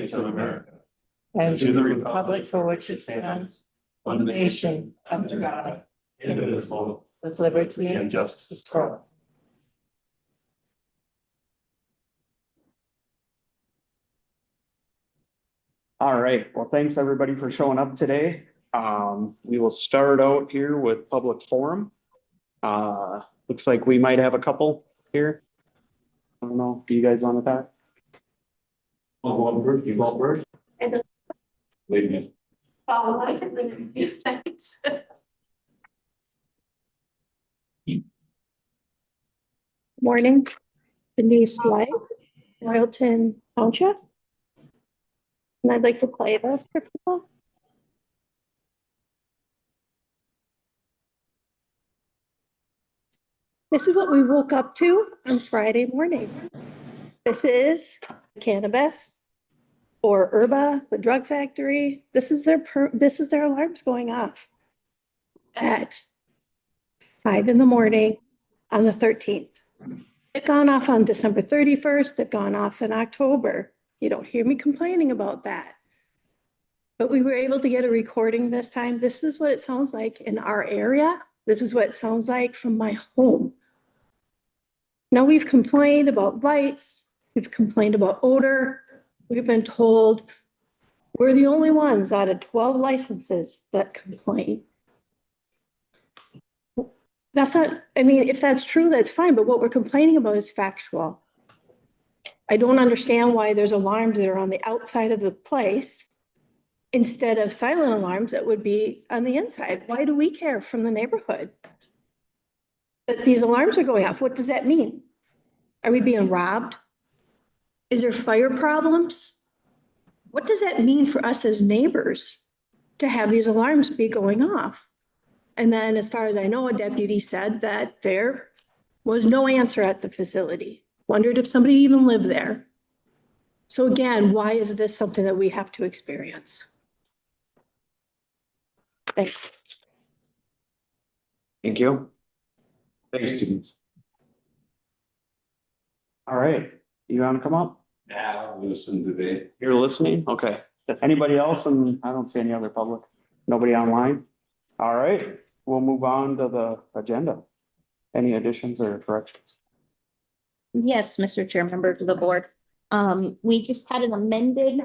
States of America and to the republic for which it stands, one nation, under God, indivisible, with liberty and justice for all. All right, well, thanks everybody for showing up today. We will start out here with public forum. Looks like we might have a couple here. I don't know, do you guys want to talk? I'll go on first, you go first. Ladies. Oh, I didn't think, thanks. Morning, Denise Blythe, Royalton Township. And I'd like to play this for people. This is what we woke up to on Friday morning. This is cannabis or Herba, the drug factory. This is their alarms going off at 5 in the morning on the 13th. They've gone off on December 31st. They've gone off in October. You don't hear me complaining about that. But we were able to get a recording this time. This is what it sounds like in our area. This is what it sounds like from my home. Now we've complained about lights. We've complained about odor. We've been told we're the only ones out of 12 licenses that complain. That's not, I mean, if that's true, that's fine, but what we're complaining about is factual. I don't understand why there's alarms that are on the outside of the place instead of silent alarms that would be on the inside. Why do we care from the neighborhood that these alarms are going off? What does that mean? Are we being robbed? Is there fire problems? What does that mean for us as neighbors to have these alarms be going off? And then as far as I know, a deputy said that there was no answer at the facility. Wondered if somebody even lived there. So again, why is this something that we have to experience? Thanks. Thank you. Thanks, Denise. All right, you want to come up? Yeah, I'll listen today. You're listening? Okay. Anybody else? And I don't see any other public. Nobody online? All right, we'll move on to the agenda. Any additions or corrections? Yes, Mr. Chair, members of the board. We just had an amended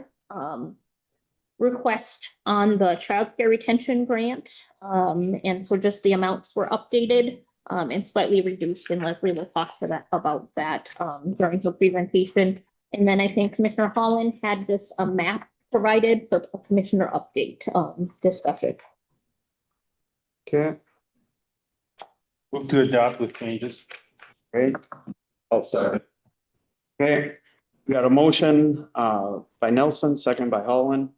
request on the child care retention grant. And so just the amounts were updated and slightly reduced, and Leslie will talk about that during her presentation. And then I think Commissioner Holland had just a map provided for a commissioner update discussion. Okay, Move to adopt with changes. great. Oh, sorry. Okay, we got a motion by Nelson, second by Holland.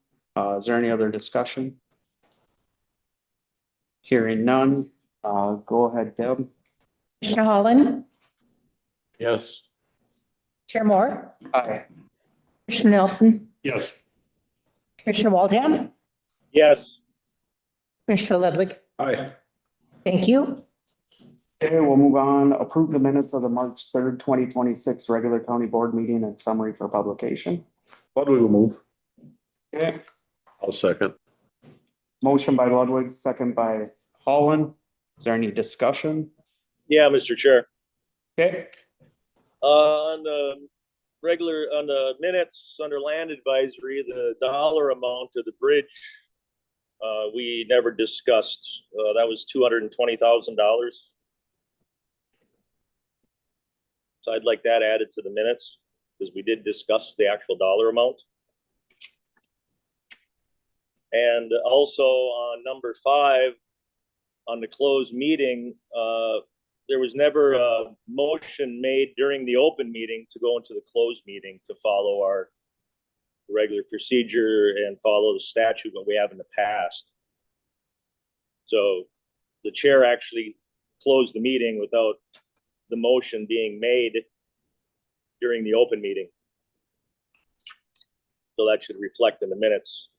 Is there any other discussion? Hearing none, go ahead, Deb. Commissioner Holland, Yes. Chair Moore, Aye. Commissioner Nelson, Yes. Commissioner Waldham, Yes. Commissioner Ludwig. Aye. Thank you. Okay, we'll move on. Approve the minutes of the March 3rd, 2026 regular county board meeting and summary for publication. Ludwig will move. Okay, I'll second. motion by Ludwig, second by Holland. Is there any discussion? Yeah, Mr. Chair. Okay, On the minutes under land advisory, the dollar amount of the bridge, we never discussed. That was $220,000. So I'd like that added to the minutes because we did discuss the actual dollar amount. And also on number 5, on the closed meeting, there was never a motion made during the open meeting to go into the closed meeting to follow our regular procedure and follow the statute that we have in the past. So the chair actually closed the meeting without the motion being made during the open meeting. So that should reflect in the minutes.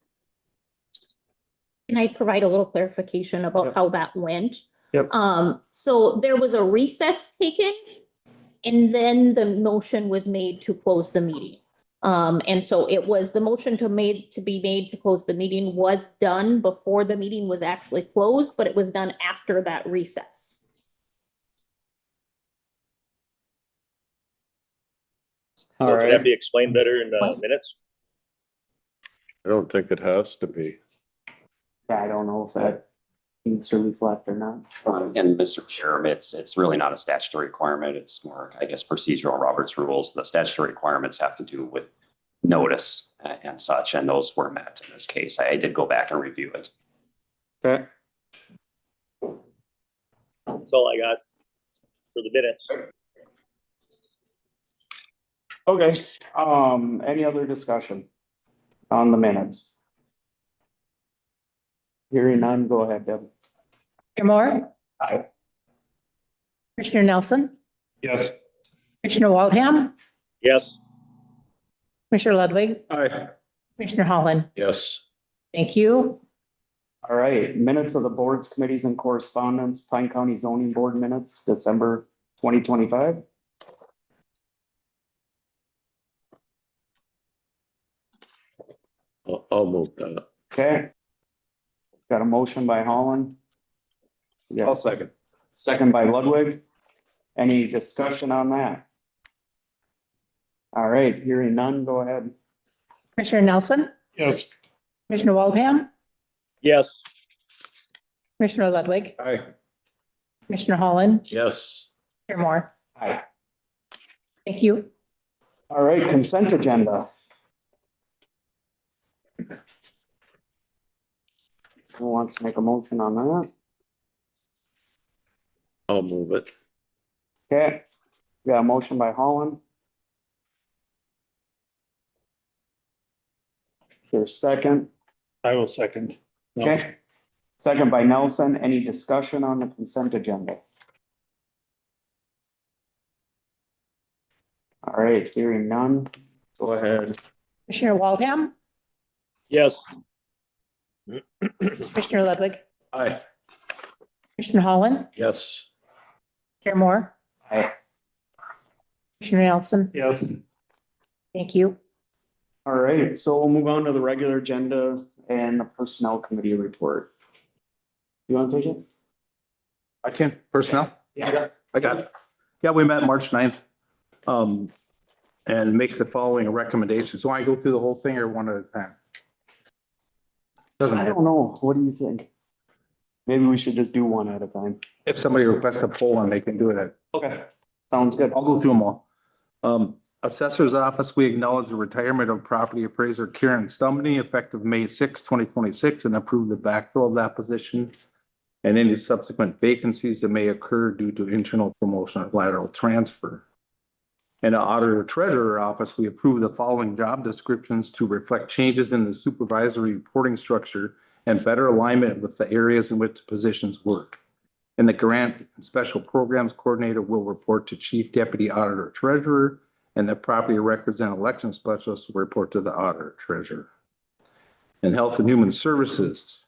Can I provide a little clarification about Yep. how that went? Yep. So there was a recess taken and then the motion was made to close the meeting. And so it was the motion to be made to close the meeting was done before the meeting was actually closed, but it was done after that recess. All So can right. that be explained better in the What? minutes? I don't think it has to be. I don't know if that needs to reflect or not. And Mr. Chair, it's really not a statutory requirement. It's more, I guess, procedural Robert's rules. The statutory requirements have to do with notice and such, and those were met in this case. I did go back and review it. Okay. That's all I got for the minutes. Okay, any other discussion on the minutes? Hearing none, go ahead, Deb. Commissioner Moore, Aye. Commissioner Nelson, Yes. Commissioner Waldham, Yes, Commissioner Ludwig, Aye. Commissioner Holland. Yes. Thank you. All right, minutes of the boards, committees and correspondence, Pine County Zoning Board minutes, December 2025. I'll move that. Okay. Got a motion by Holland. I'll second. Second by Ludwig. Any discussion on that? All right, hearing none, go ahead. Commissioner Nelson, Yes. Commissioner Waldham, yes, Commissioner Ludwig, Aye. Commissioner Holland, Yes. Commissioner Moore. Aye. Thank you. All right, consent agenda. Who wants to make a motion on that? I'll move it. Okay, we got a motion by Holland. Is there a second? I will second. No. Okay. Second by Nelson. Any discussion on the consent agenda? All right, hearing none. Go ahead. Commissioner Waldham, yes, Commissioner Ludwig, Aye. Commissioner Holland, Yes. Chair Moore, Aye. Commissioner Nelson. Yes. Thank you. All right, so we'll move on to the regular agenda and the personnel committee report. You want to take it? I can, personnel? Yeah. I got it. Yeah, we met March 9th. And makes the following recommendations. So I go through the whole thing or one at a time? Doesn't I matter. don't know. What do you think? Maybe we should just do one at a time. If somebody requests a poll one, they can do it. Okay. Sounds good. I'll go through them all. Assessor's office, we acknowledge the retirement of property appraiser Karen Stumbney effective May 6, 2026, and approve the backfill of that position and any subsequent vacancies that may occur due to internal promotion or lateral transfer. In the auditor treasurer office, we approve the following job descriptions to reflect changes in the supervisory reporting structure and better alignment with the areas in which the positions work. And the grant and special programs coordinator will report to chief deputy auditor treasurer, and the property records and election specialist will report to the auditor treasurer. In health and human services,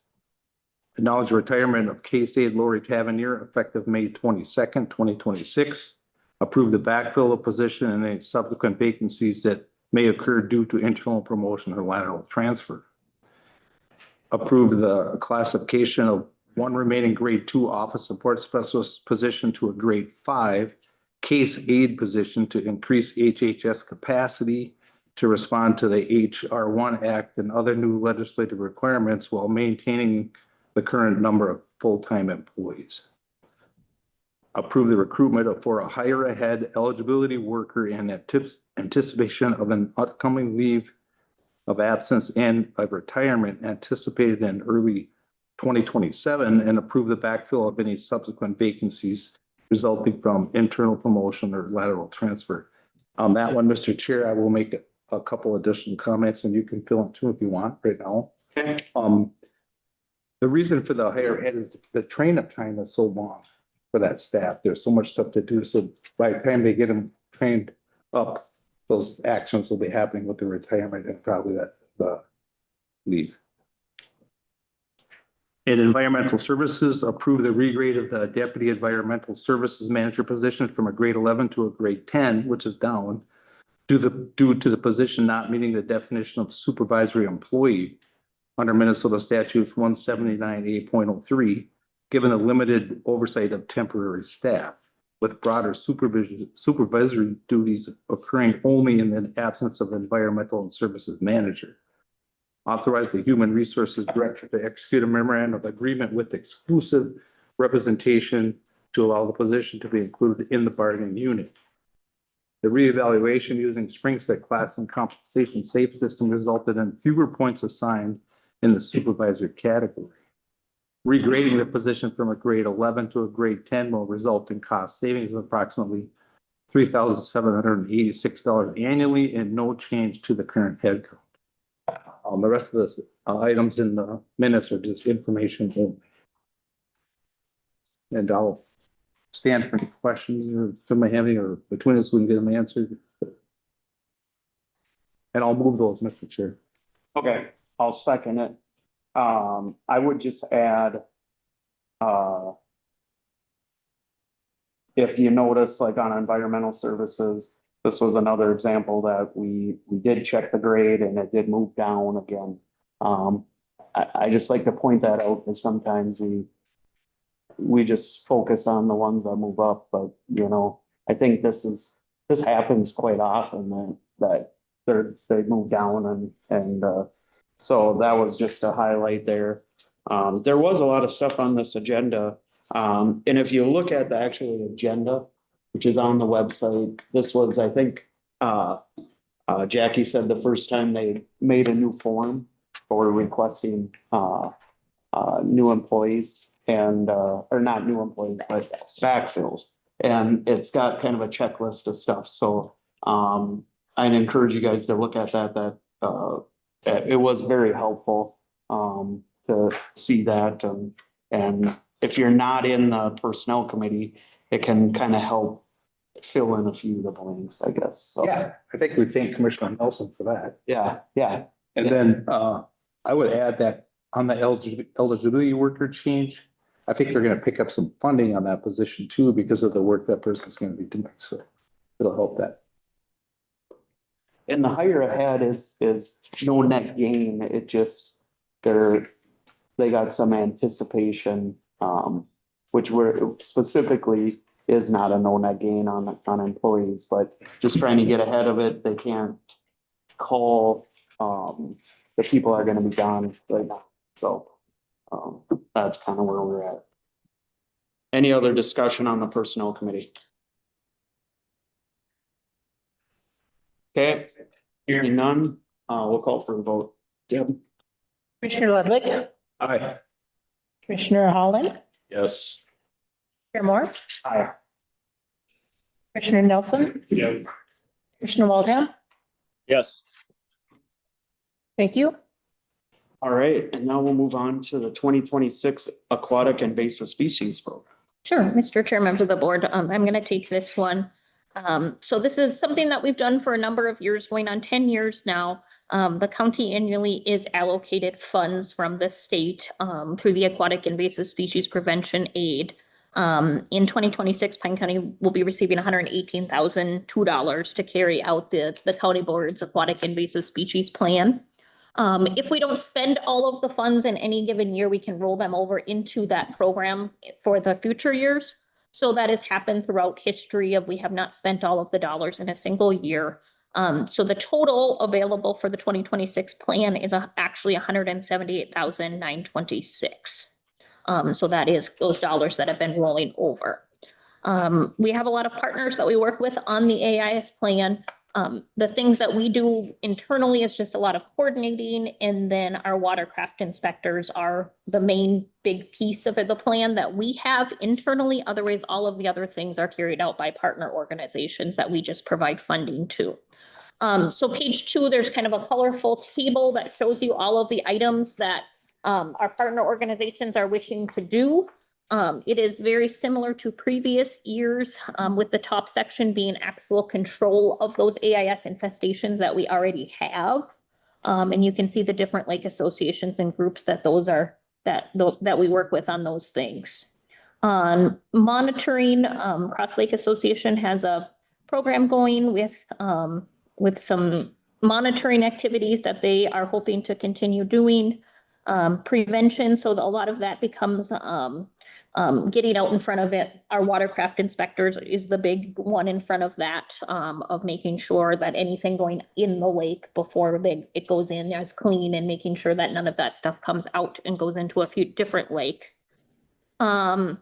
acknowledge the retirement of case aide Lori Tavernier effective May 22nd, 2026. Approve the backfill of position and any subsequent vacancies that may occur due to internal promotion or lateral transfer. Approve the classification of one remaining grade 2 office support specialist position to a grade 5 case aide position to increase HHS capacity to respond to the HR1 Act and other new legislative requirements while maintaining the current number of full-time employees. Approve the recruitment for a hire ahead eligibility worker in anticipation of an upcoming leave of absence and of retirement anticipated in early 2027, and approve the backfill of any subsequent vacancies resulting from internal promotion or lateral transfer. On that one, Mr. Chair, I will make a couple additional comments and you can fill in too if you want right now. The reason for the hire ahead is the train up time is so long for that staff. There's so much stuff to do. So by the time they get them trained up, those actions will be happening with the retirement and probably the leave. In environmental services, approve the regrade of the deputy environmental services manager position from a grade 11 to a grade 10, which is down. due to the position not meeting the definition of supervisory employee under Minnesota statutes 179A.03, given the limited oversight of temporary staff with broader supervisory duties occurring only in the absence of environmental and services manager. Authorize the human resources director to execute a memorandum of agreement with exclusive representation to allow the position to be included in the bargaining unit. The reevaluation using Springset class and compensation safe system resulted in fewer points assigned in the supervisor category. Regrading the position from a grade 11 to a grade 10 will result in cost savings of approximately $3,786 annually and no change to the current head count. The rest of the items in the minutes are just information only. And I'll stand for any questions or somebody having, or between us, we can get them answered. And I'll move those, Mr. Chair. Okay, I'll second it. I would just add, if you notice, like on environmental services, this was another example that we did check the grade and it did move down again. I just like to point that out because sometimes we just focus on the ones that move up, but you know, I think this happens quite often that they move down and so that was just a highlight there. There was a lot of stuff on this agenda. And if you look at the actual agenda, which is on the website, this was, I think, Jackie said the first time they made a new form for requesting new employees and or not new employees, but backfills. And it's got kind of a checklist of stuff. So I'd encourage you guys to look at that. It was very helpful to see that. And if you're not in the personnel committee, it can kind of help fill in a few of the blanks, I guess. So, Yeah, I think we thank Commissioner Nelson for that. yeah. And then I would add that on the eligibility worker change, I think they're going to pick up some funding on that position too, because of the work that person's going to be doing. So it'll help that. And the higher ahead is no net gain. It just, they got some anticipation, which were specifically is not a no net gain on employees, but just trying to get ahead of it. They can't call, the people are going to be gone right now. So that's kind of where we're at. Any other discussion on the personnel committee? Okay, hearing none, we'll call for a vote. Deb? Commissioner Ludwig, Aye. Commissioner Holland, Yes. Chair Moore, Aye. Commissioner Nelson, Yeah. Commissioner Waldham. Yes. Thank you. All right, and now we'll move on to the 2026 Aquatic Invasive Species Program. Sure, Mr. Chair, members of the board, I'm going to take this one. So this is something that we've done for a number of years, going on 10 years now. The county annually is allocated funds from the state through the Aquatic Invasive Species Prevention Aid. In 2026, Pine County will be receiving $118,002 to carry out the county board's aquatic invasive species plan. If we don't spend all of the funds in any given year, we can roll them over into that program for the future years. So that has happened throughout history of we have not spent all of the dollars in a single year. So the total available for the 2026 plan is actually $178,926. So that is those dollars that have been rolling over. We have a lot of partners that we work with on the AIS plan. The things that we do internally is just a lot of coordinating, and then our watercraft inspectors are the main big piece of the plan that we have internally. Otherwise, all of the other things are carried out by partner organizations that we just provide funding to. So page 2, there's kind of a colorful table that shows you all of the items that our partner organizations are wishing to do. It is very similar to previous years, with the top section being actual control of those AIS infestations that we already have. And you can see the different lake associations and groups that that we work with on those things. Monitoring, Cross Lake Association has a program going with with some monitoring activities that they are hoping to continue doing. Prevention, so a lot of that becomes, getting out in front of it. Our watercraft inspectors is the big one in front of that, of making sure that anything going in the lake before it goes in is clean and making sure that none of that stuff comes out and goes into a few different lake. And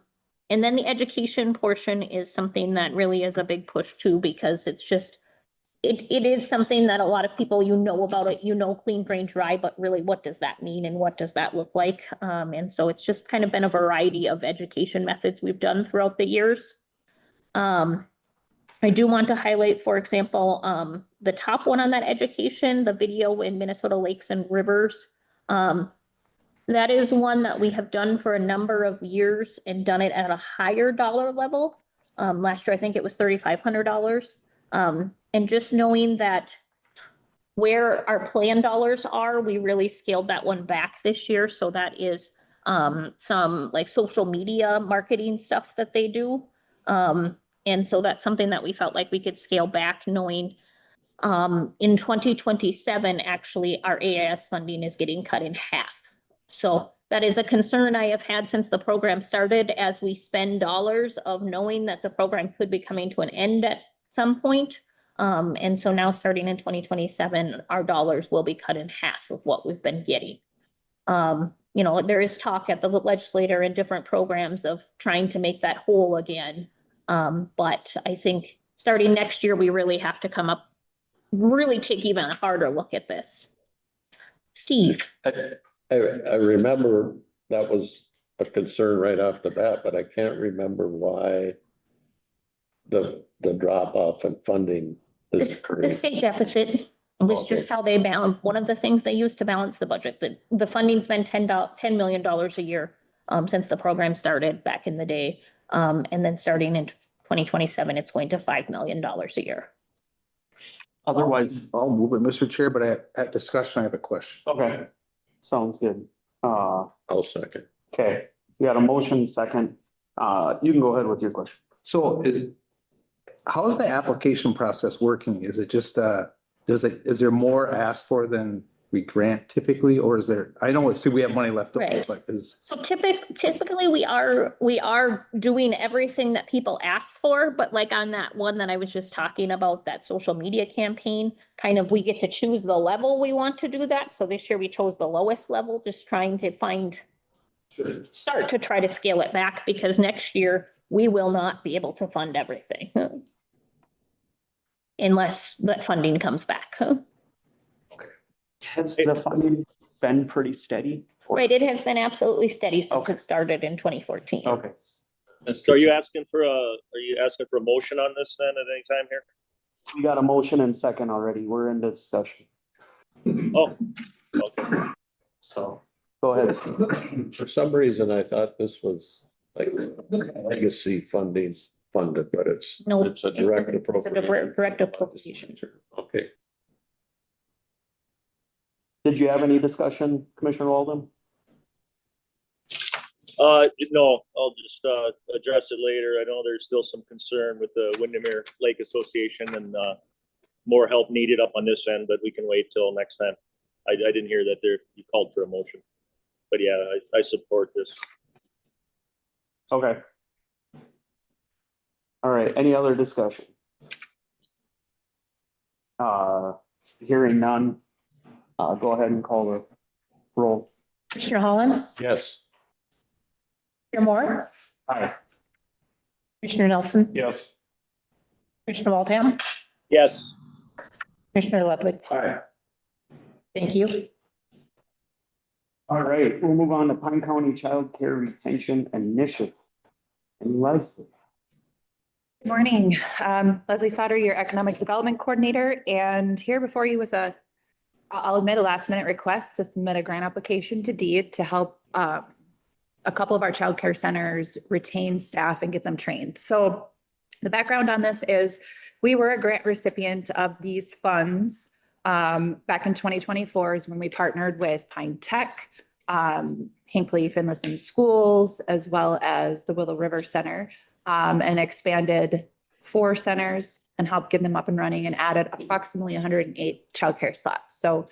then the education portion is something that really is a big push too, because it's just, it is something that a lot of people, about it, clean, drain, dry, but really what does that mean and what does that look like? And so it's just kind of been a variety of education methods we've done throughout the years. I do want to highlight, for example, the top one on that education, the video in Minnesota lakes and rivers. That is one that we have done for a number of years and done it at a higher dollar level. Last year, I think it was $3,500. And just knowing that where our plan dollars are, we really scaled that one back this year. So that is some like social media marketing stuff that they do. And so that's something that we felt like we could scale back, knowing in 2027, actually, our AIS funding is getting cut in half. So that is a concern I have had since the program started, as we spend dollars of knowing that the program could be coming to an end at some point. And so now starting in 2027, our dollars will be cut in half of what we've been getting. There is talk at the legislature and different programs of trying to make that whole again. But I think starting next year, we really have to really take even a harder look at this. Steve. I remember that was a concern right off the bat, but I can't remember why the drop off in funding is The state deficit was just how they balance. One of the things they used to balance the budget, the funding's been $10 million a year since the program started back in the day. And then starting in 2027, it's going to $5 million a year. Otherwise, I'll move it, Mr. Chair, but at discussion, I have a question. okay, sounds good. I'll second. Okay, we got a motion second. You can go ahead with your question. So how is the application process working? Is it just, is there more asked for than we grant typically, or is there, I know we have money left over, Right. but So typically we are doing everything that people ask for, but like on that one that I was just talking about, that social media campaign, kind of, we get to choose the level we want to do that. So this year we chose the lowest level, just trying to start to try to scale it back, because next year we will not be able to fund everything unless that funding comes back. Has the funding been pretty steady? Right, it has been absolutely steady since it started in 2014. Okay. So are you asking for a motion on this then at any time here? We got a motion and second already. We're in discussion. Oh, okay. So go ahead. For some reason, I thought this was like legacy funding funded, but it's a direct It's a appropriation. direct appropriation. Okay. Did you have any discussion, Commissioner Walden? No, I'll just address it later. I know there's still some concern with the Windermere Lake Association and more help needed up on this end, but we can wait till next time. I didn't hear that you called for a motion, but yeah, I support this. Okay. All right, any other discussion? Hearing none, go ahead and call the roll. Commissioner Holland, Yes. Commissioner Moore, Aye. Commissioner Nelson, Yes. Commissioner Waltham, Yes. Commissioner Ludwig. Aye. Thank you. All right, we'll move on to Pine County Child Care Retention Initiative. And Leslie. Good morning, Leslie Sauter, your Economic Development Coordinator, and here before you with I'll admit a last minute request to submit a grant application to DEED to help a couple of our childcare centers retain staff and get them trained. So the background on this is we were a grant recipient of these funds back in 2024 is when we partnered with Pine Tech, Hinckley Finlayson Schools, as well as the Willow River Center, and expanded 4 centers and helped get them up and running and added approximately 108 childcare slots. So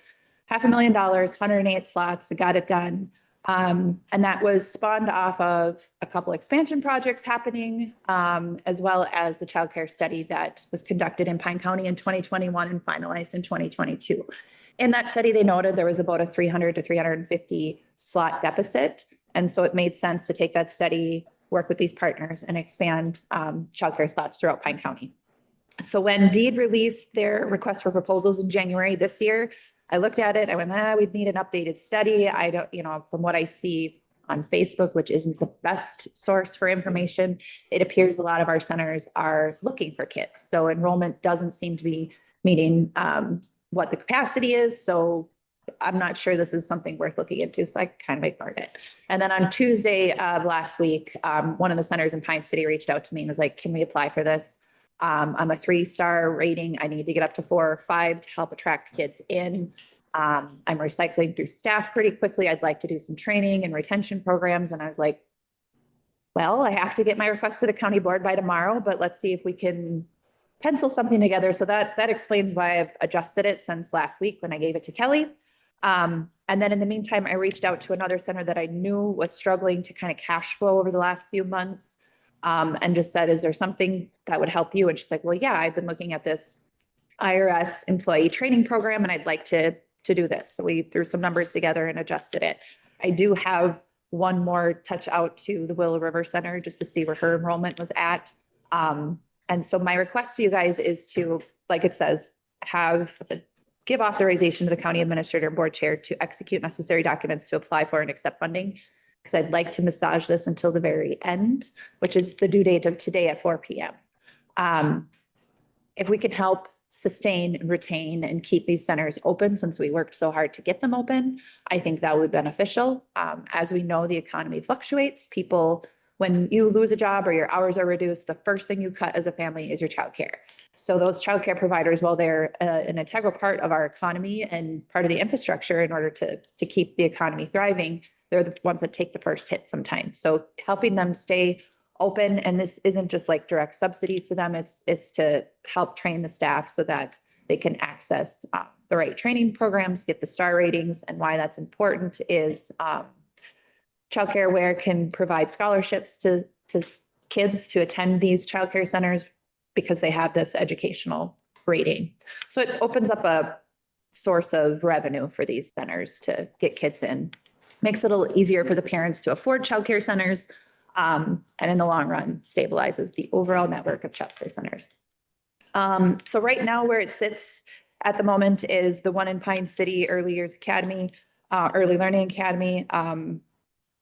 $500,000, 108 slots, got it done. And that was spawned off of a couple expansion projects happening, as well as the childcare study that was conducted in Pine County in 2021 and finalized in 2022. In that study, they noted there was about a 300 to 350 slot deficit. And so it made sense to take that study, work with these partners and expand childcare slots throughout Pine County. So when DEED released their request for proposals in January this year, I looked at it, I went, we'd need an updated study. I don't, from what I see on Facebook, which isn't the best source for information, it appears a lot of our centers are looking for kids. So enrollment doesn't seem to be meeting what the capacity is. So I'm not sure this is something worth looking into. So I kind of ignored it. And then on Tuesday of last week, one of the centers in Pine City reached out to me and was like, can we apply for this? I'm a 3-star rating. I need to get up to 4 or 5 to help attract kids in. I'm recycling through staff pretty quickly. I'd like to do some training and retention programs. And I was like, well, I have to get my request to the county board by tomorrow, but let's see if we can pencil something together. So that explains why I've adjusted it since last week when I gave it to Kelly. And then in the meantime, I reached out to another center that I knew was struggling to kind of cash flow over the last few months. And just said, is there something that would help you? And she's like, well, yeah, I've been looking at this IRS employee training program and I'd like to do this. So we threw some numbers together and adjusted it. I do have one more touch out to the Willow River Center just to see where her enrollment was at. And so my request to you guys is to, like it says, give authorization to the county administrator and board chair to execute necessary documents to apply for and accept funding. Because I'd like to massage this until the very end, which is the due date of today at 4 p.m. If we can help sustain and retain and keep these centers open since we worked so hard to get them open, I think that would be beneficial. As we know, the economy fluctuates. People, when you lose a job or your hours are reduced, the first thing you cut as a family is your childcare. So those childcare providers, while they're an integral part of our economy and part of the infrastructure in order to keep the economy thriving, they're the ones that take the first hit sometimes. So helping them stay open, and this isn't just like direct subsidies to them, it's to help train the staff so that they can access the right training programs, get the star ratings. And why that's important is Childcare Aware can provide scholarships to kids to attend these childcare centers because they have this educational rating. So it opens up a source of revenue for these centers to get kids in. Makes it a little easier for the parents to afford childcare centers, and in the long run, stabilizes the overall network of childcare centers. So right now where it sits at the moment is the one in Pine City Early Years Academy, Early Learning Academy,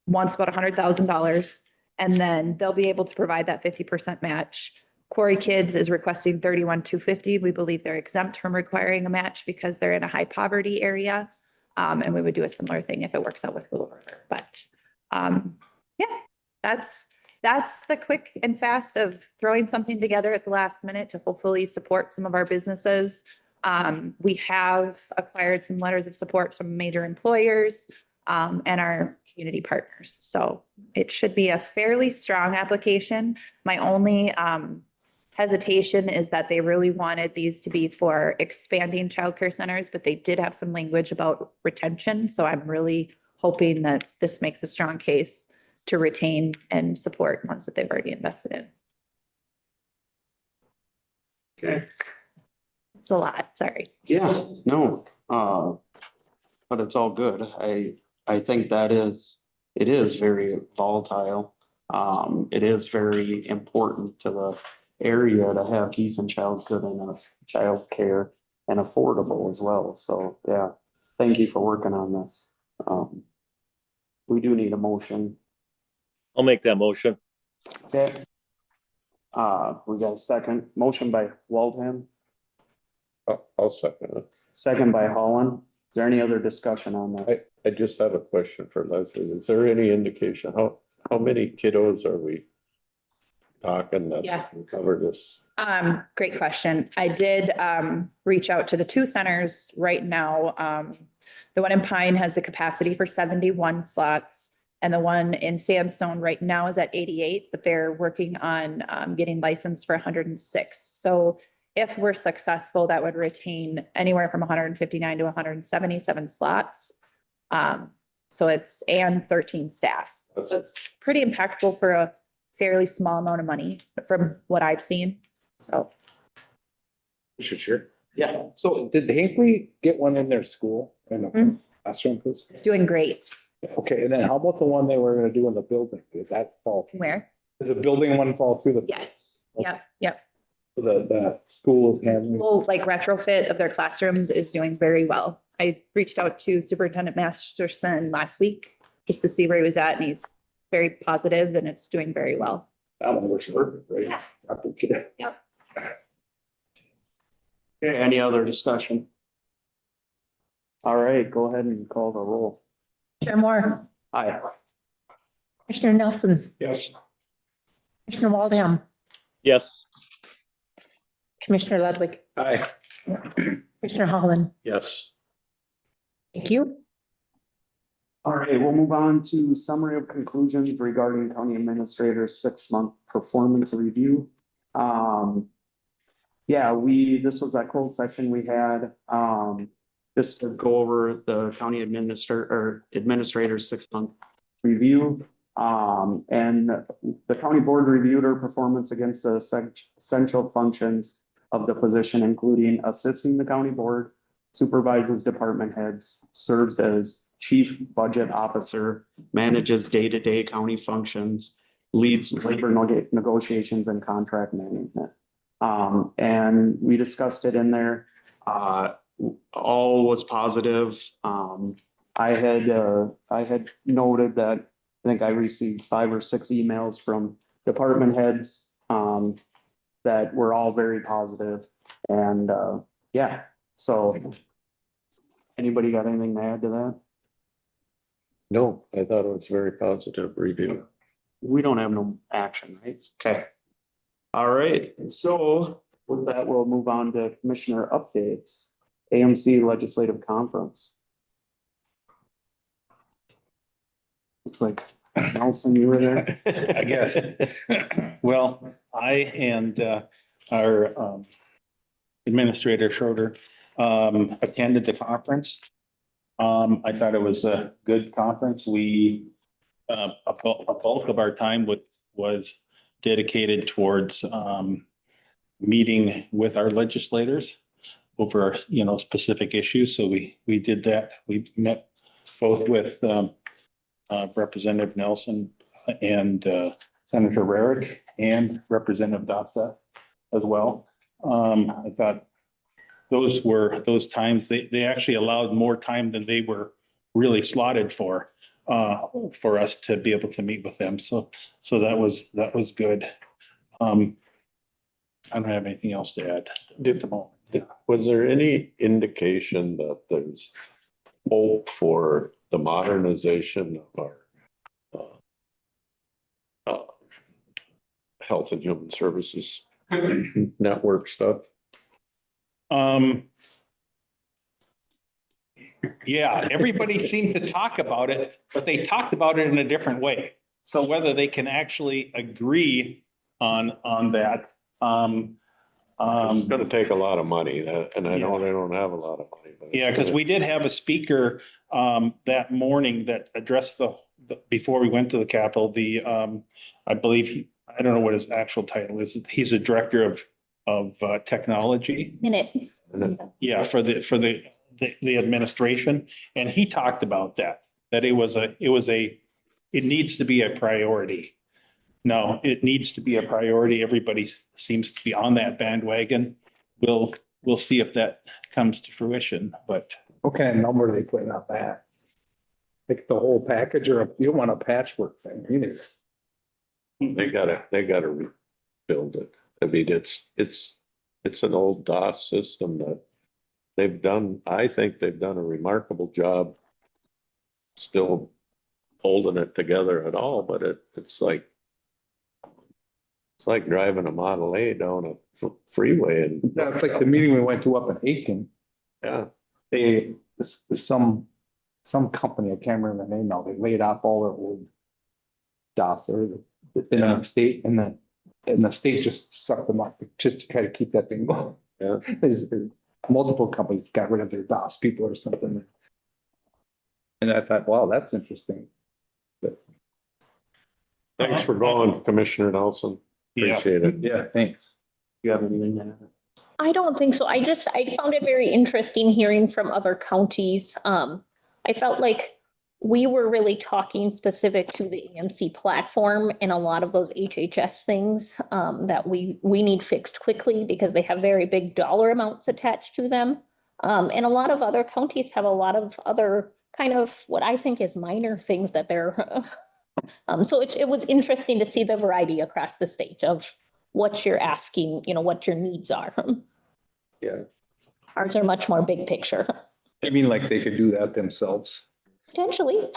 wants about $100,000, and then they'll be able to provide that 50% match. Quarry Kids is requesting $31,250. We believe they're exempt from requiring a match because they're in a high poverty area. And we would do a similar thing if it works out with Willow River. But yeah, that's the quick and fast of throwing something together at the last minute to hopefully support some of our businesses. We have acquired some letters of support from major employers and our community partners. So it should be a fairly strong application. My only hesitation is that they really wanted these to be for expanding childcare centers, but they did have some language about retention. So I'm really hoping that this makes a strong case to retain and support ones that they've already invested in. Okay. It's a lot, sorry. Yeah, no, but it's all good. I think it is very volatile. It is very important to the area to have decent childhood and childcare and affordable as well. So yeah, thank you for working on this. We do need a motion. I'll make that motion. Okay. We got a second motion by Waldham, I'll second it. second by Holland. Is there any other discussion on this? I just have a question for Leslie. Is there any indication how many kiddos are we talking that Yeah. can cover this? Great question. I did reach out to the 2 centers right now. The one in Pine has the capacity for 71 slots. And the one in Sandstone right now is at 88, but they're working on getting licensed for 106. So if we're successful, that would retain anywhere from 159 to 177 slots. So it's, and 13 staff. So it's pretty impactful for a fairly small amount of money from what I've seen. So Sure. Yeah. So did Hinckley get one in their school in the Mhm. classroom, please? it's doing great. Okay, and then how about the one they were gonna do in the building? Did that fall? Where? Did the building one fall through the? Yes. Yep. Yep. The school is having. School, like retrofit of their classrooms is doing very well. I reached out to Superintendent Masterson last week just to see where he was at, and he's very positive and it's doing very well. That one works perfect, right? Yeah. Okay. Yep. Okay, any other discussion? All right, go ahead and call the roll. Chair Moore, Aye. Commissioner Nelson, Yes. Commissioner Waldham, Yes. Commissioner Ludwig, Aye. Commissioner Holland. Yes. Thank you. All right, we'll move on to summary of conclusions regarding county administrator's 6-month performance review. Yeah, this was that closed session we had, just to go over the county administrator's 6-month review. And the county board reviewed her performance against the essential functions of the position, including assisting the county board, supervises department heads, serves as chief budget officer, manages day-to-day county functions, leads labor negotiations and contract management. And we discussed it in there. All was positive. I had noted that I think I received 5 or 6 emails from department heads that were all very positive. And yeah, so anybody got anything to add to that? No, I thought it was very positive review. We don't have no action, right? Okay. All right, so with that, we'll move on to commissioner updates. AMC Legislative Conference. Looks like Nelson, you were there. I guess. Well, I and our Administrator Schroeder attended the conference. I thought it was a good conference. We a bulk of our time was dedicated towards meeting with our legislators over, specific issues. So we did that. We met both with Representative Nelson and Senator Rarick and Representative Dasa as well. I thought those times, they actually allowed more time than they were really slotted for us to be able to meet with them. So that was good. I don't have anything else to add at the moment. Was there any indication that there's hope for the modernization of our Health and Human Services network stuff? Yeah, everybody seemed to talk about it, but they talked about it in a different way. So whether they can actually agree on that, It's gonna take a lot of money, and I know they don't have a lot of money. But yeah, because we did have a speaker that morning that addressed the before we went to the Capitol, I believe, I don't know what his actual title is. He's a director of technology. Minute. Yeah, for the administration. And he talked about that it needs to be a priority. No, it needs to be a priority. Everybody seems to be on that bandwagon. We'll see if that comes to fruition, but. What kind of number are they putting on that? Like the whole package, or you want a patchwork thing either? They gotta rebuild it. I mean, it's an old DOS system that I think they've done a remarkable job still holding it together at all, but it's like driving a Model A down a freeway and. No, it's like the meeting we went to up in Aiken. Yeah. Some some company, I can't remember the name now, they laid off all their old DOS or in the state, and the state just sucked them up just to try to keep that thing going. Yeah. There's multiple companies got rid of their DOS people or something. And I thought, wow, that's interesting. Thanks for going, Commissioner Nelson. Yeah. Appreciate it. Yeah, thanks. You have anything to add? I don't think so. I found it very interesting hearing from other counties. I felt like we were really talking specific to the AMC platform and a lot of those HHS things that we need fixed quickly because they have very big dollar amounts attached to them. And a lot of other counties have a lot of other kind of what I think is minor things that they're so it was interesting to see the variety across the state of what you're asking, what your needs are. Yeah. Ours are much more big picture, I mean, like they could do that themselves. potentially.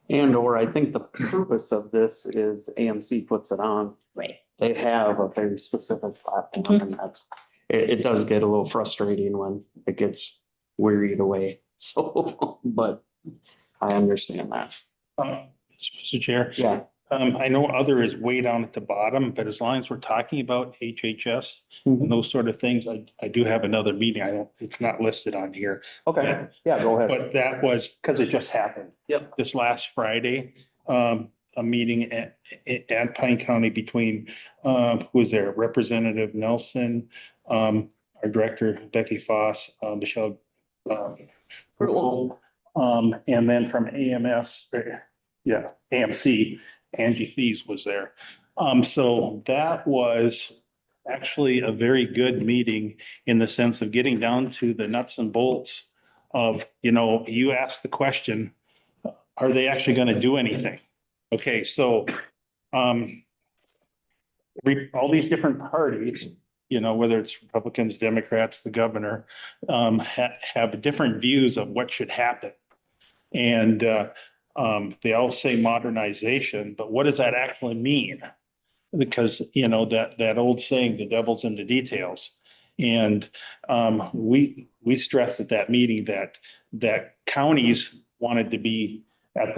And or I think the purpose of this is AMC puts it on. Right. They have a very specific platform and that's, it does get a little frustrating when it gets wearied away. So, but I understand that. Mr. Chair, Yeah. I know other is way down at the bottom, but as long as we're talking about HHS and those sort of things, I do have another meeting. It's not listed on here. Okay, yeah, go ahead. But that was because it just happened. Yep. This last Friday, a meeting at Pine County between, who was there? Representative Nelson, our director Becky Foss, Michelle, and then from AMC, Angie Thies was there. So that was actually a very good meeting in the sense of getting down to the nuts and bolts of, you asked the question, are they actually going to do anything? Okay, so all these different parties, whether it's Republicans, Democrats, the governor, have different views of what should happen. And they all say modernization, but what does that actually mean? Because, that old saying, the devil's in the details. And we stressed at that meeting that counties wanted to be at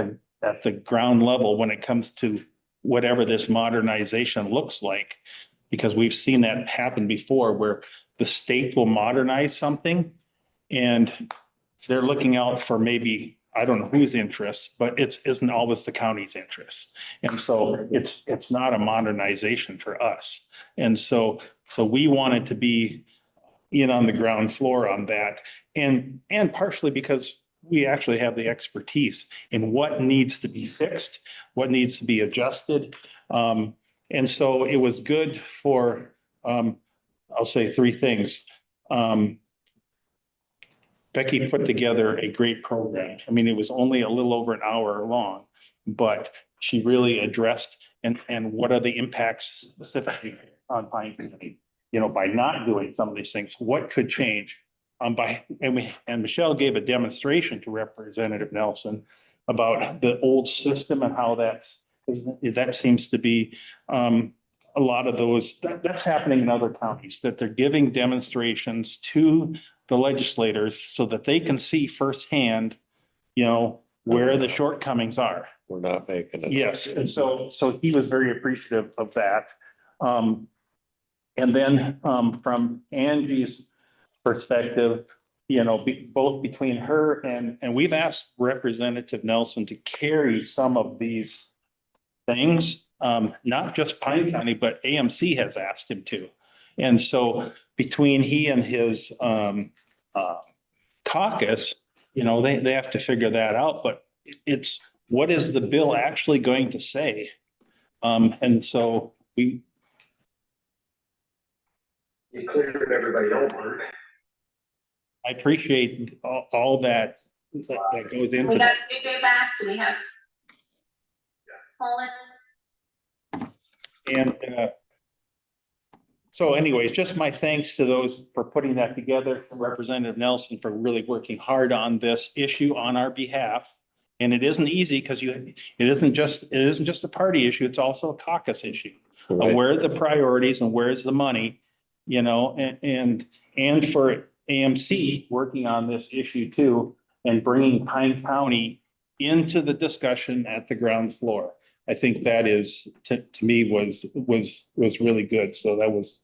the ground level when it comes to whatever this modernization looks like. Because we've seen that happen before where the state will modernize something and they're looking out for maybe, I don't know whose interests, but it isn't always the county's interests. And so it's not a modernization for us. And so we wanted to be in on the ground floor on that. And partially because we actually have the expertise in what needs to be fixed, what needs to be adjusted. And so it was good for, I'll say three things. Becky put together a great program. I mean, it was only a little over an hour long, but she really addressed and what are the impacts specifically on Pine County, by not doing some of these things, what could change? And Michelle gave a demonstration to Representative Nelson about the old system and how that seems to be a lot of those, that's happening in other counties, that they're giving demonstrations to the legislators so that they can see firsthand, where the shortcomings are. We're not making it. Yes, and so he was very appreciative of that. And then from Angie's perspective, both between her and we've asked Representative Nelson to carry some of these things, not just Pine County, but AMC has asked him to. And so between he and his caucus, they have to figure that out, but it's, what is the bill actually going to say? And so we. You cleared everybody over. I appreciate all that goes into. We got JJ back, we have. Colin. And so anyways, just my thanks to those for putting that together, Representative Nelson for really working hard on this issue on our behalf. And it isn't easy because it isn't just a party issue, it's also a caucus issue. Right. Where are the priorities and where's the money, and for AMC working on this issue too, and bringing Pine County into the discussion at the ground floor. I think that is, to me, was really good. So that was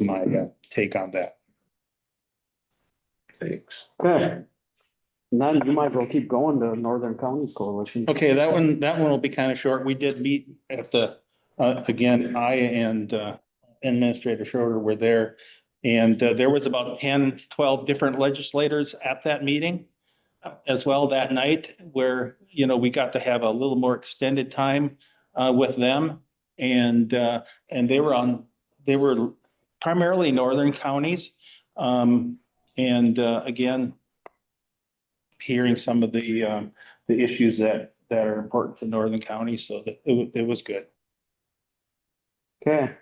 my take on that. Thanks. Okay. And then you might as well keep going to Northern Counties Coalition. Okay, that one will be kind of short. We did meet at the, again, I and Administrator Schroeder were there. And there was about 10, 12 different legislators at that meeting as well that night, where, you know, we got to have a little more extended time with them. And they were primarily northern counties. Again, hearing some of the issues that are important for northern counties, so that it was good. Okay.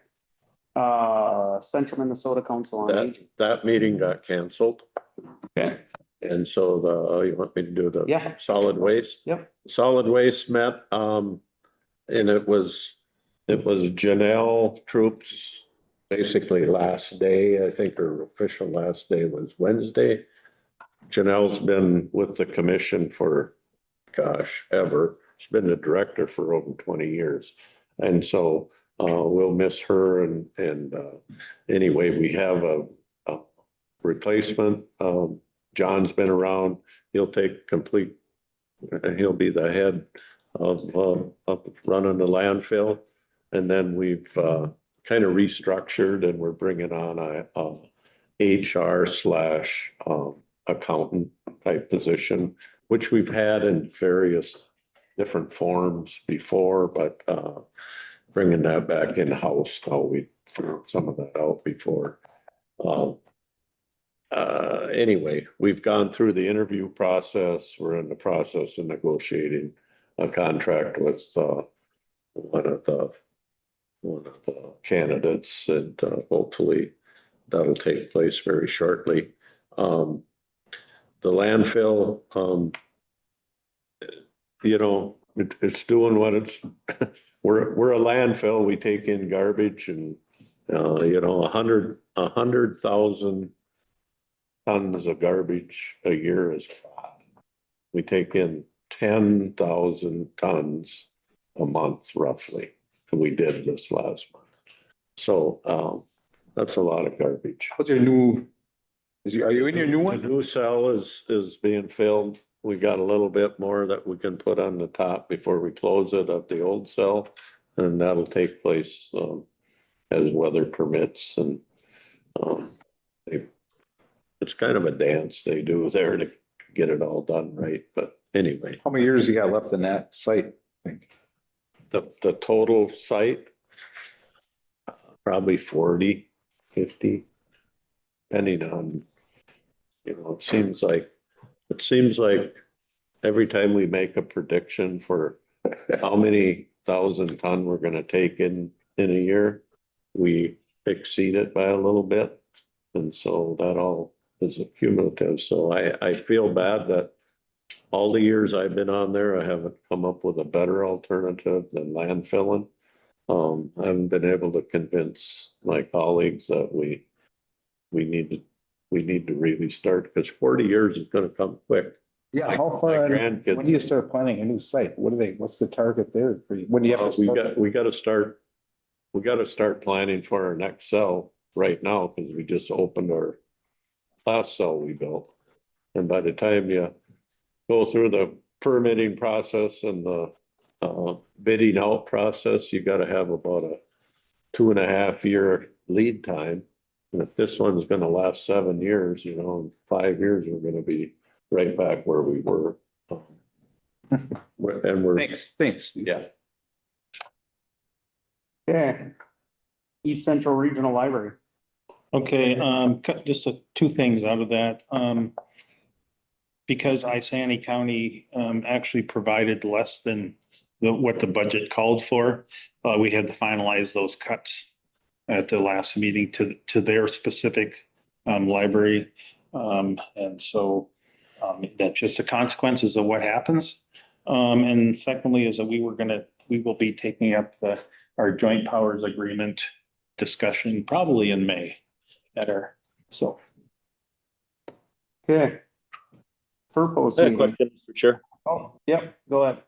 Central Minnesota Council on Aging. That meeting got canceled. Okay. And so you want me to do the Yeah. solid waste? Yep. Solid waste met, and it was Janelle Troops, basically last day. I think her official last day was Wednesday. Janelle's been with the commission for, gosh, ever. She's been the director for over 20 years. And so we'll miss her. And anyway, we have a replacement. John's been around. He'll take complete, he'll be the head of running the landfill. And then we've kind of restructured, and we're bringing on a HR / accountant type position, which we've had in various different forms before, but bringing that back in-house now. We threw some of that out before. Anyway, we've gone through the interview process. We're in the process of negotiating a contract with one of the candidates, and hopefully that'll take place very shortly. The landfill, you know, it's doing what it's, we're a landfill. We take in garbage, and you know, 100,000 tons of garbage a year is a lot. We take in 10,000 tons a month roughly. We did this last month. So that's a lot of garbage. What's your new, are you in your new The one? new cell is being filled. We got a little bit more that we can put on the top before we close it of the old cell. And that'll take place as weather permits. And it's kind of a dance they do there to get it all done right. But anyway. How many years you got left in that site, I think? The total site, probably 40, 50, depending on, you know, it seems like every time we make a prediction for how many thousand ton we're gonna take in a year, we exceed it by a little bit. And so that all is cumulative. So I feel bad that all the years I've been on there, I haven't come up with a better alternative than landfilling. I haven't been able to convince my colleagues that we need to really start, because 40 years is gonna come quick. Yeah, how far, My when grandkids- do you start planning a new site? What's the target there for you? When do you have to start? We gotta start planning for our next cell right now, because we just opened our last cell we built. And by the time you go through the permitting process and the bidding out process, you gotta have about a 2.5 year lead time. And if this one's gonna last 7 years, you know, in 5 years, we're gonna be right back where we were. And we're, Thanks. yeah. Okay. East Central Regional Library. Okay, just two things out of that. Because Isani County actually provided less than what the budget called for, we had to finalize those cuts at the last meeting to their specific library. And so that's just the consequences of what happens. And secondly is that we will be taking up our joint powers agreement discussion probably in May. Okay. FERPOS I have a meeting. question, Mr. Chair. Oh, yep, go ahead.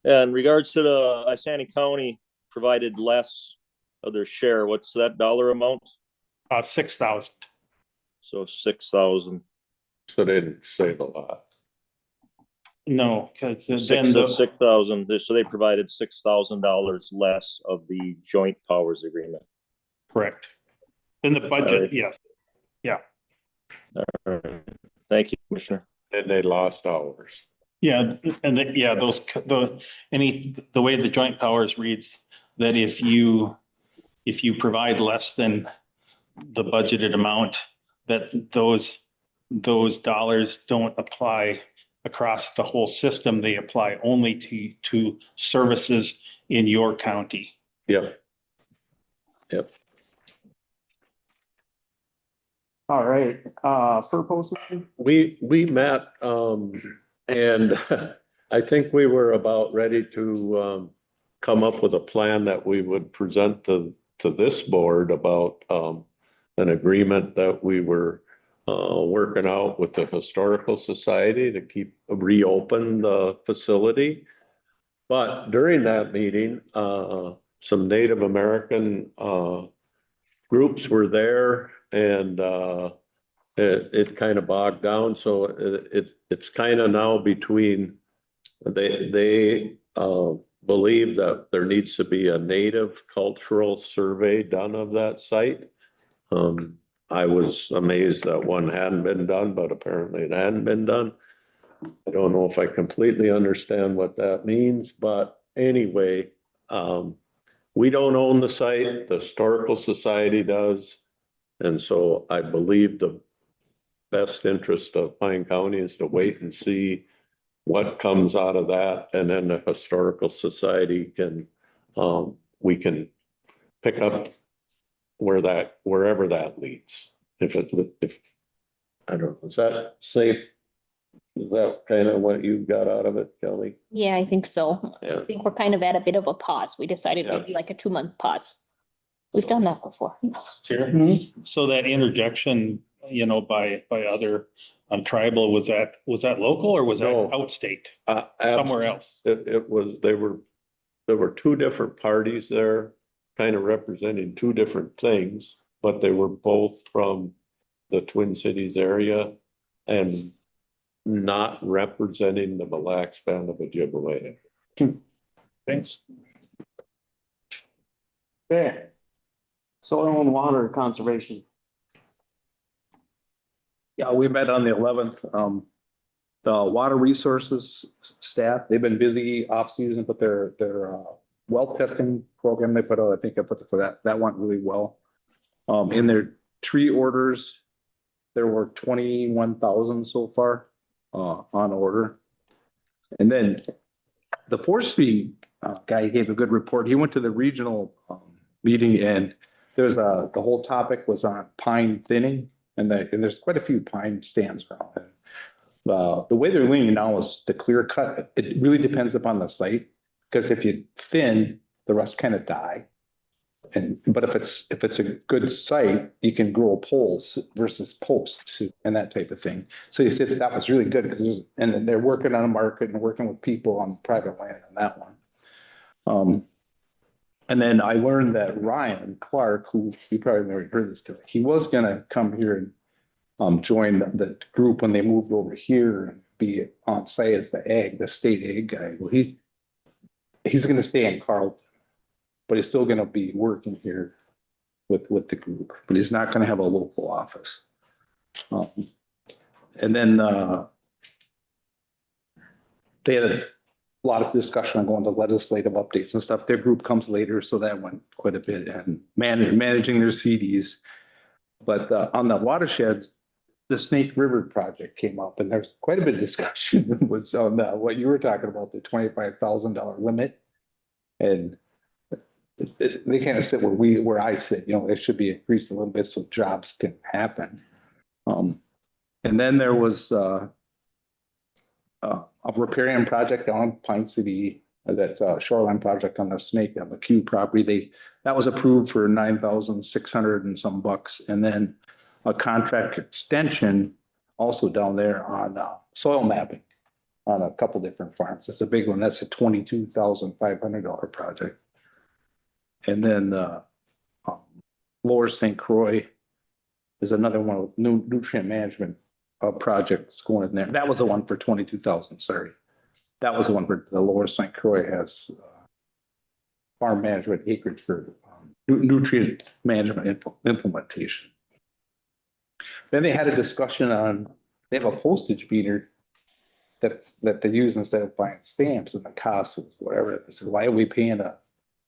In regards to the Isani County provided less of their share, what's that dollar amount? 6,000. So 6,000. So they didn't save a lot. No, because then Six the, of 6,000, so they provided $6,000 less of the joint powers agreement. correct. In the budget, yeah. All right. Thank you, Commissioner. And they lost hours. Yeah, and yeah, the way the joint powers reads, that if you provide less than the budgeted amount, that those dollars don't apply across the whole system. They apply only to services in your county. Yep. Yep. All right, FERPOS meeting? We met, and I think we were about ready to, come up with a plan that we would present to this board about, an agreement that we were, working out with the Historical Society to reopen the facility. But during that meeting, some Native American, groups were there, and it kind of bogged down. So it's kind of now between, they believe that there needs to be a Native cultural survey done of that site. I was amazed that one hadn't been done, but apparently it hadn't been done. I don't know if I completely understand what that means, but anyway, we don't own the site, the Historical Society does. And so I believe the best interest of Pine County is to wait and see what comes out of that. And then the Historical Society can, we can pick up wherever that leads. If I don't know, is that safe? Is that kind of what you got out of it, Kelly? Yeah, I think so. Yeah. I think we're kind of at a bit of a pause. We decided Yeah. maybe like a 2-month pause. We've done that before. Chair. So that interjection, by other tribal, was that local or was that No. outstate? Somewhere Somewhere else? It was, there were two different parties there, kind of representing two different things, but they were both from the Twin Cities area and not representing the Mille Lacs Band of Ojibwe. Thanks. Okay. Soil and water conservation. Yeah, we met on the 11th. The water resources staff, they've been busy off season, but their well testing program they put out, I think I put for that went really well. In their tree orders, there were 21,000 so far on order. And then the forestry guy gave a good report. He went to the regional meeting, and there's the whole topic was on pine thinning, and there's quite a few pine stands around. The way they're leaning now is the clear cut. It really depends upon the site, because if you thin, the rest kind of die. But if it's a good site, you can grow poles versus posts and that type of thing. So you said that was really good, because and they're working on a market and working with people on private land on that one. And then I learned that Ryan Clark, who you probably never heard this to, he was gonna come here and join the group when they moved over here and be on site as the state ag guy. Well, he's gonna stay in Carlton, but he's still gonna be working here with the group, but he's not gonna have a local office. And then they had a lot of discussion on going to legislative updates and stuff. Their group comes later, so that went quite a bit, and managing their CDs. But on the watersheds, the Snake River project came up, and there's quite a bit of discussion was on what you were talking about, the $25,000 limit. And they kind of sit where I sit, it should be increased a little bit so jobs can happen. And then there was a riparian project on Pine City, that's a shoreline project on the Snake on the Q property. That was approved for $9,600 and some bucks. And then a contract extension also down there on soil mapping on a couple different farms. It's a big one. That's a $22,500 project. And then Lower St. Croix is another one with new nutrient management projects going in there. That was the one for 22,000, sorry. That was the one for the Lower St. Croix has farm management acreage for nutrient management implementation. Then they had a discussion on, they have a postage meter that they use instead of buying stamps, and the cost was whatever. They said, why are we paying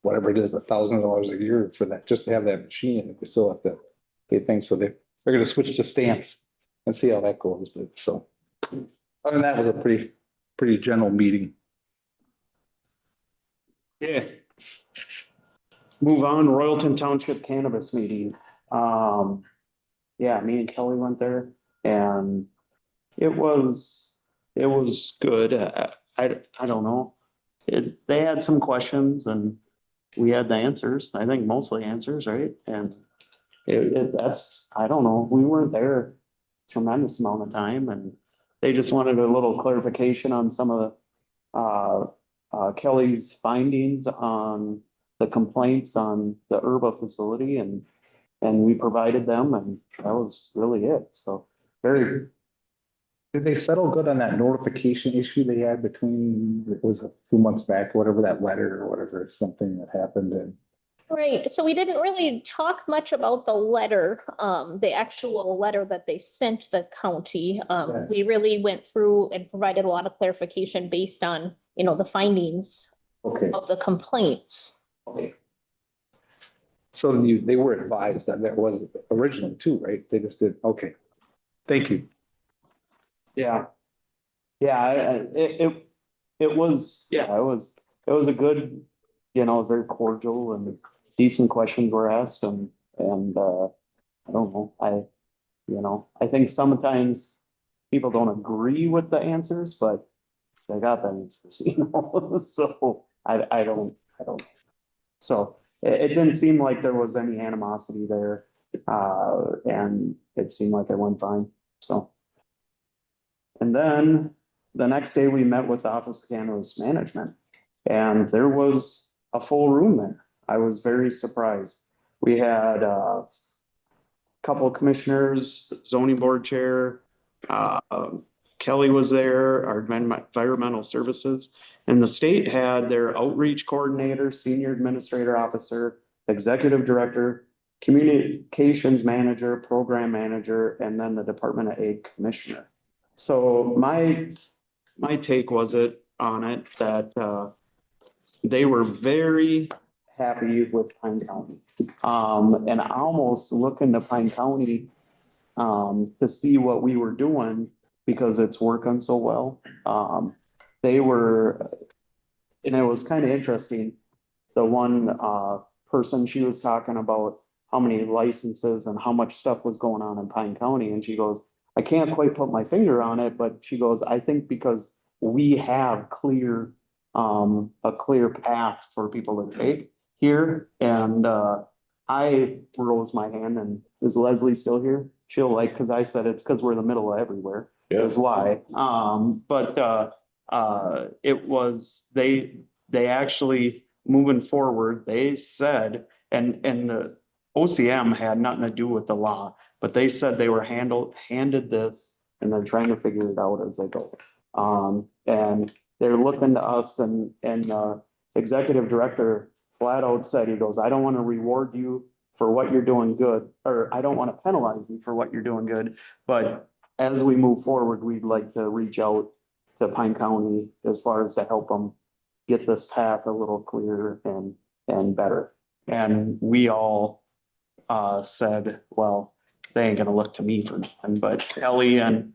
whatever it is, $1,000 a year for that, just to have that machine, if we still have to pay things. So they're gonna switch to stamps and see how that goes. But so other than that, was a pretty general meeting. Yeah. Move on, Royalton Township Cannabis Meeting. Yeah, me and Kelly went there and it was good. I don't know. They had some questions and we had the answers. I think mostly answers, right? And that's, I don't know, we weren't there a tremendous amount of time and they just wanted a little clarification on some of Kelly's findings on the complaints on the Erba facility and we provided them and that was really it. So very. Did they settle good on that notification issue they had between, it was a few months back, whatever that letter or whatever, something that happened and. Right, so we didn't really talk much about the letter, the actual letter that they sent the county. We really went through and provided a lot of clarification based on, you know, the findings Okay. of the complaints. Okay. So they were advised that was originally too, right? They just did, okay. Thank you. Yeah. Yeah, it was a good, you know, very cordial and decent questions were asked and I don't know, I think sometimes people don't agree with the answers, but they got the answers, you know, so I don't. So it didn't seem like there was any animosity there, and it seemed like it went fine, so. And then the next day we met with the Office of Cannabis Management and there was a full room there. I was very surprised. We had a couple of commissioners, zoning board chair, Kelly was there, our environmental services, and the state had their outreach coordinator, senior administrator officer, executive director, communications manager, program manager, and then the Department of Ag commissioner. So my take on it that they were very happy with Pine County. And almost looking to Pine County to see what we were doing because it's working so well. They were, and it was kind of interesting. The one person, she was talking about how many licenses and how much stuff was going on in Pine County. And she goes, I can't quite put my finger on it, but she goes, I think because we have a clear path for people to take here. And I rose my hand and is Leslie still here? She'll cause I said it's because we're in the middle of everywhere. Yeah. Is why. It was, they actually moving forward, they said, and the OCM had nothing to do with the law, but they said they were handed this and they're trying to figure it out as they go. And they're looking to us and executive director flat out said, he goes, I don't want to reward you for what you're doing good, or I don't want to penalize you for what you're doing good. But as we move forward, we'd like to reach out to Pine County as far as to help them get this path a little clearer and better. And we all said, well, they ain't gonna look to me for nothing, but Kelly and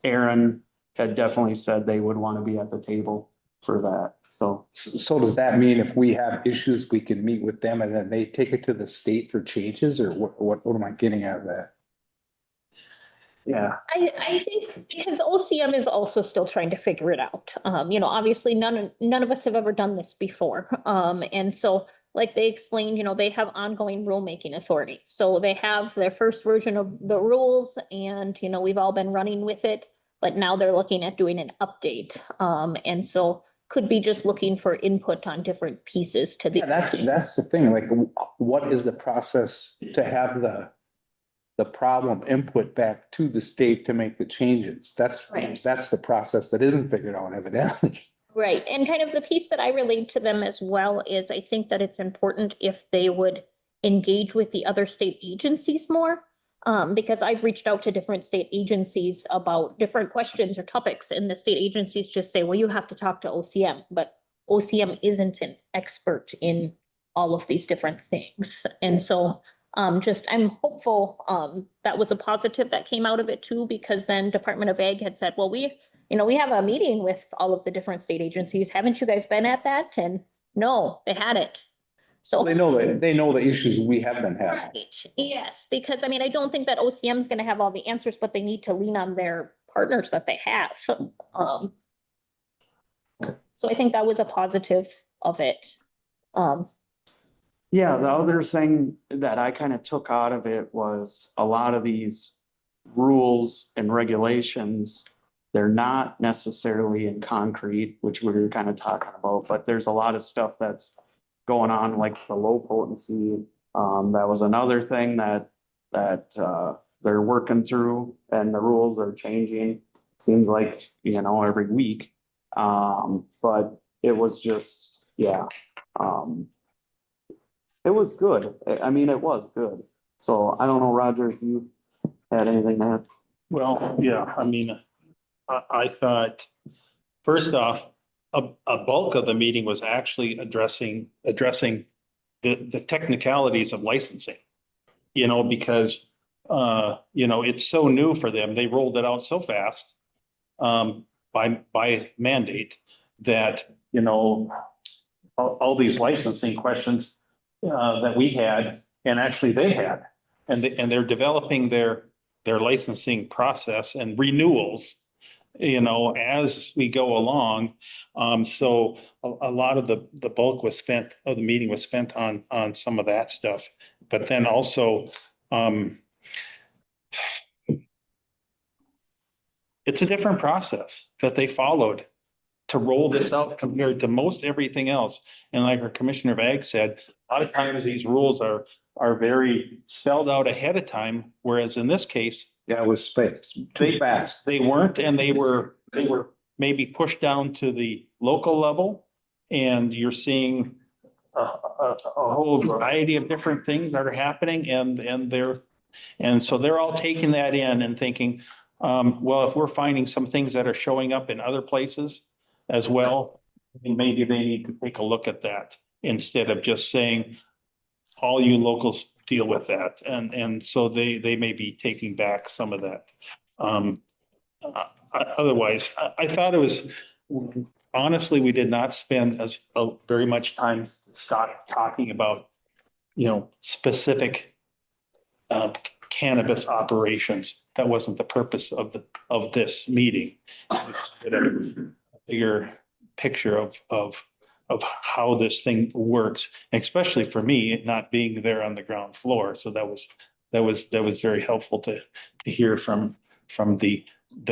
Aaron had definitely said they would want to be at the table for that. So does that mean if we have issues, we can meet with them and then they take it to the state for changes, or what am I getting out of that? yeah, I think because OCM is also still trying to figure it out. You know, obviously none of us have ever done this before. And so like they explained, they have ongoing rulemaking authority. So they have their first version of the rules and, we've all been running with it. But now they're looking at doing an update. And so could be just looking for input on different pieces to the. Yeah, that's the thing, like, what is the process to have the problem input back to the state to make the changes? Right. That's the process that isn't figured out evidently. Right, and kind of the piece that I relayed to them as well is I think that it's important if they would engage with the other state agencies more. Because I've reached out to different state agencies about different questions or topics, and the state agencies just say, well, you have to talk to OCM, but OCM isn't an expert in all of these different things. And so I'm hopeful that was a positive that came out of it too, because then Department of Ag had said, well, we have a meeting with all of the different state agencies. Haven't you guys been at that? And no, they hadn't. So They know the issues we have been having. right, yes, because I mean, I don't think that OCM is gonna have all the answers, but they need to lean on their partners that they have. So I think that was a positive of it. Yeah, the other thing that I kind of took out of it was a lot of these rules and regulations, they're not necessarily in concrete, which we were kind of talking about, but there's a lot of stuff that's going on, like the low potency. That was another thing that they're working through, and the rules are changing. Seems like, every week. But it was just, yeah. It was good. I mean, it was good. So I don't know, Roger, if you had anything to add. Well, yeah, I mean, I thought, first off, a bulk of the meeting was actually addressing the technicalities of licensing. Because, it's so new for them. They rolled it out so fast by mandate that, all these licensing questions that we had, and actually they had, and they're developing their licensing process and renewals, as we go along. So a lot of the bulk was spent, of the meeting was spent on some of that stuff. But then also, it's a different process that they followed to roll this out compared to most everything else. And like our Commissioner of Ag said, a lot of times these rules are very spelled out ahead of time, whereas in this case, Yeah, it was too fast. they weren't, and they were maybe pushed down to the local level. And you're seeing a whole variety of different things that are happening, and so they're all taking that in and thinking, well, if we're finding some things that are showing up in other places as well, maybe they need to take a look at that instead of just saying, all you locals deal with that. And so they may be taking back some of that. Otherwise, I thought it was, honestly, we did not spend very much time talking about, specific cannabis operations. That wasn't the purpose of this meeting. Get a bigger picture of how this thing works, especially for me, not being there on the ground floor. So that was very helpful to hear from the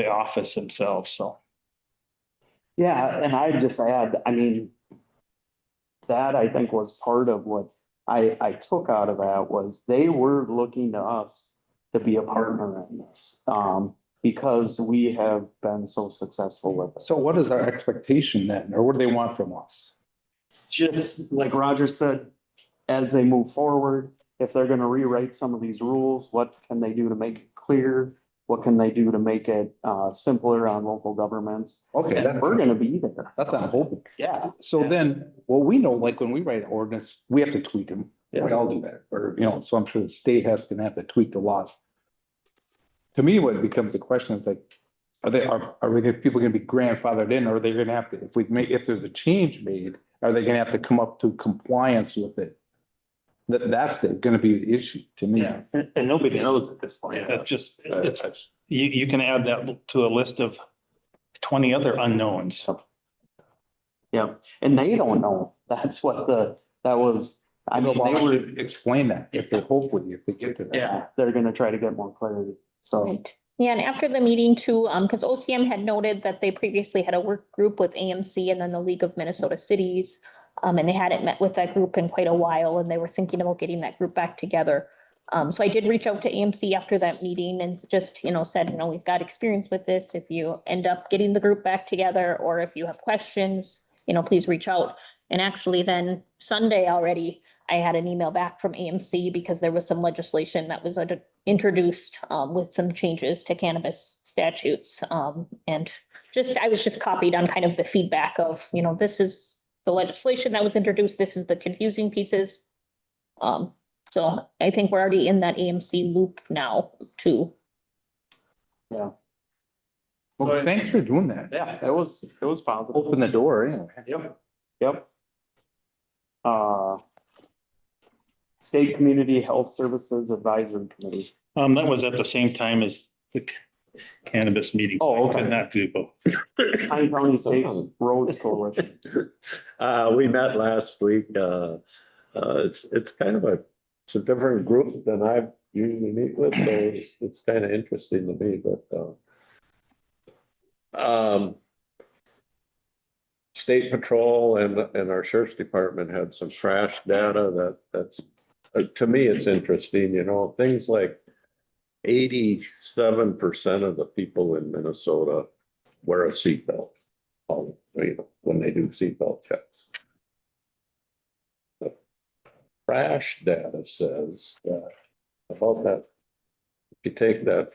office themselves. So. Yeah, and I just add, I mean, that I think was part of what I took out of that was they were looking to us to be a partner in this, because we have been so successful with it. So what is our expectation then, or what do they want from us? Just like Roger said, as they move forward, if they're gonna rewrite some of these rules, what can they do to make it clear? What can they do to make it simpler on local governments? Okay, And we're gonna be there. That's what I'm hoping. Yeah. So then, well, we know, like, when we write an ordinance, we have to tweak them. We all do that, or, so I'm sure the state gonna have to tweak the laws. To me, what becomes the question is like, people gonna be grandfathered in, or are they gonna have to, if there's a change made, are they gonna have to come up to compliance with it? That's gonna be the issue to me. Yeah, and nobody knows at this point. That's just, you can add that to a list of 20 other unknowns. Yeah, and they don't know. That's what that was I mean, Why they don't were, you explain that if they hopefully, if they get to that. yeah, they're gonna try to get more clarity, so. Right. Yeah, and after the meeting too, because OCM had noted that they previously had a work group with AMC and then the League of Minnesota Cities. And they hadn't met with that group in quite a while, and they were thinking about getting that group back together. So I did reach out to AMC after that meeting and just, said, we've got experience with this. If you end up getting the group back together, or if you have questions, please reach out. And actually then Sunday already, I had an email back from AMC because there was some legislation that was introduced with some changes to cannabis statutes. And I was just copied on kind of the feedback of, this is the legislation that was introduced. This is the confusing pieces. So I think we're already in that AMC loop now too. Yeah. Well, thanks for doing that. Yeah, it was positive. Open the door anyway. Yep. State Community Health Services Advisory Committee. That was at the same time as the cannabis meeting. so Oh, I could okay. not do both. Pine County State Roads Coalition. We met last week. It's kind of it's a different group than I usually meet with, so it's kind of interesting to me, but State Patrol and our sheriff's department had some trash data that's to me, it's interesting, things like 87% of the people in Minnesota wear a seatbelt, when they do seatbelt checks. The crash data says that about that, if you take that